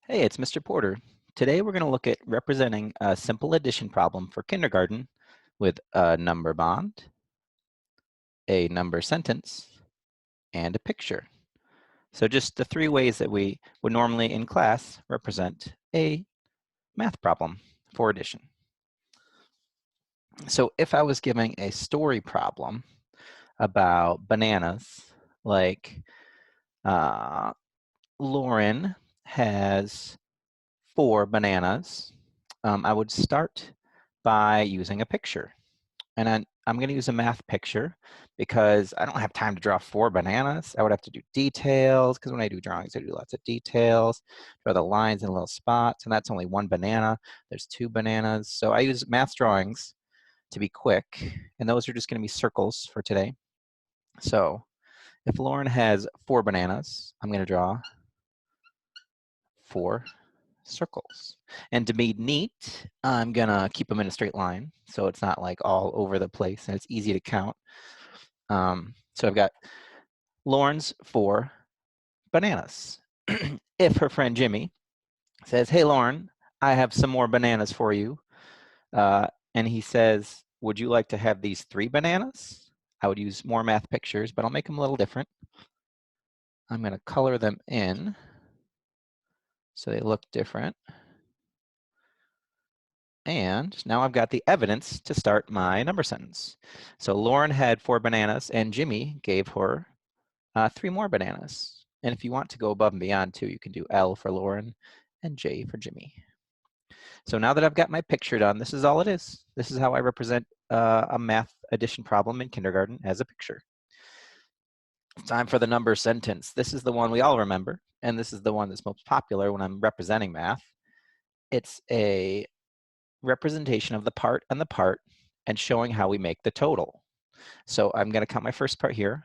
Hey, it's Mr. Porter. Today we're going to look at representing a simple addition problem for kindergarten with a number bond, a number sentence, and a picture. So just the three ways that we would normally in class represent a math problem for addition. So if I was giving a story problem about bananas, like Lauren has 4 bananas, I would start by using a picture. And I'm going to use a math picture because I don't have time to draw 4 bananas. I would have to do details because when I do drawings, I do lots of details, draw the lines and little spots, and that's only 1 banana. There's 2 bananas. So I use math drawings to be quick, and those are just going to be circles for today. So if Lauren has 4 bananas, I'm going to draw 4 circles. And to be neat, I'm gonna keep them in a straight line so it's not like all over the place and it's easy to count. So I've got Lauren's 4 bananas. If her friend Jimmy says, "Hey Lauren, I have some more bananas for you," and he says, "Would you like to have these 3 bananas?" I would use more math pictures, but I'll make them a little different. I'm gonna color them in so they look different. And now I've got the evidence to start my number sentence. So Lauren had 4 bananas and Jimmy gave her 3 more bananas. And if you want to go above and beyond too, you can do L for Lauren and J for Jimmy. So now that I've got my picture done, this is all it is. This is how I represent a math addition problem in kindergarten as a picture. Time for the number sentence. This is the one we all remember, and this is the one that's most popular when I'm representing math. It's a representation of the part and the part and showing how we make the total. So I'm going to count my first part here,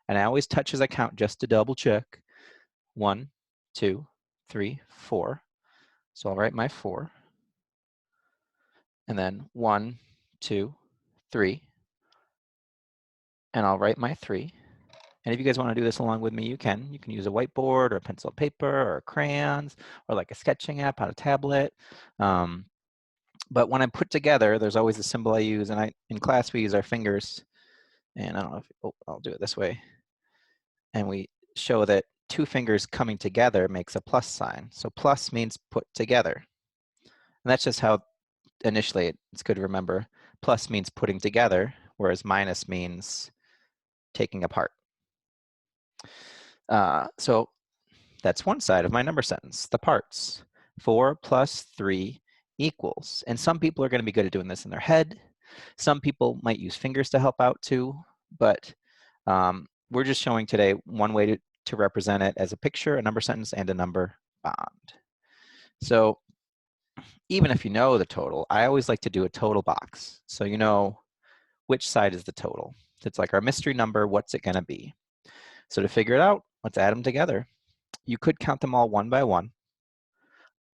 and I always touch as I count just to double check. 1, 2, 3, 4. So I'll write my 4, and then 1, 2, 3, and I'll write my 3. And if you guys want to do this along with me, you can. You can use a whiteboard or a pencil and paper or crayons or like a sketching app on a tablet. But when I put together, there's always a symbol I use, and in class we use our fingers. And I don't know if, I'll do it this way. And we show that 2 fingers coming together makes a plus sign. So plus means put together. And that's just how initially it's good to remember. Plus means putting together, whereas minus means taking apart. So that's one side of my number sentence, the parts. 4 plus 3 equals. And some people are going to be good at doing this in their head. Some people might use fingers to help out too, but we're just showing today one way to represent it as a picture, a number sentence, and a number bond. So even if you know the total, I always like to do a total box. So you know which side is the total. It's like our mystery number, what's it going to be? So to figure it out, let's add them together. You could count them all one by one.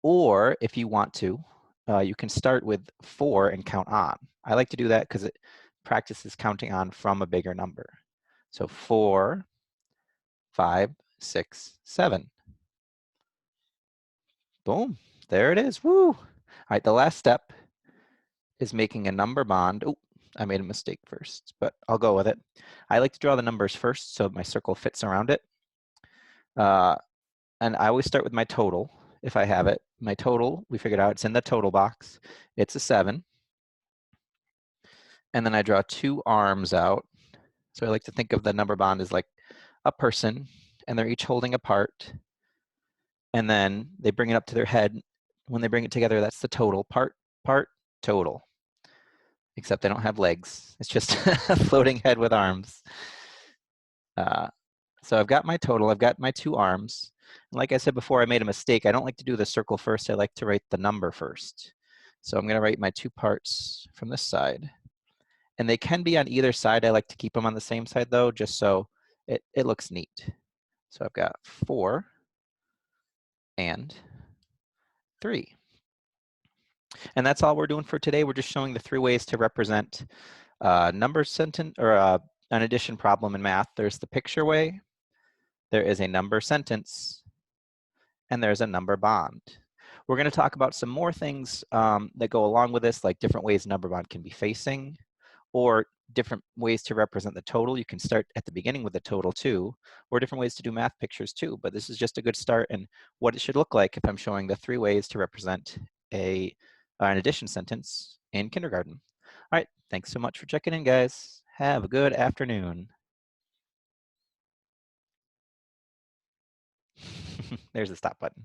Or if you want to, you can start with 4 and count on. I like to do that because it practices counting on from a bigger number. So 4, 5, 6, 7. Boom, there it is. Woo! All right, the last step is making a number bond. Oh, I made a mistake first, but I'll go with it. I like to draw the numbers first so my circle fits around it. And I always start with my total, if I have it. My total, we figured out it's in the total box. It's a 7. And then I draw 2 arms out. So I like to think of the number bond as like a person, and they're each holding a part. And then they bring it up to their head. When they bring it together, that's the total. Part, total. Except they don't have legs. It's just a floating head with arms. So I've got my total. I've got my 2 arms. And like I said before, I made a mistake. I don't like to do the circle first. I like to write the number first. So I'm going to write my 2 parts from this side. And they can be on either side. I like to keep them on the same side though, just so it looks neat. So I've got 4 and 3. And that's all we're doing for today. We're just showing the 3 ways to represent number sentence or an addition problem in math. There's the picture way, there is a number sentence, and there's a number bond. We're going to talk about some more things that go along with this, like different ways number bond can be facing, or different ways to represent the total. You can start at the beginning with the total too, or different ways to do math pictures too. But this is just a good start and what it should look like if I'm showing the 3 ways to represent an addition sentence in kindergarten. All right, thanks so much for checking in, guys. Have a good afternoon. There's the stop button.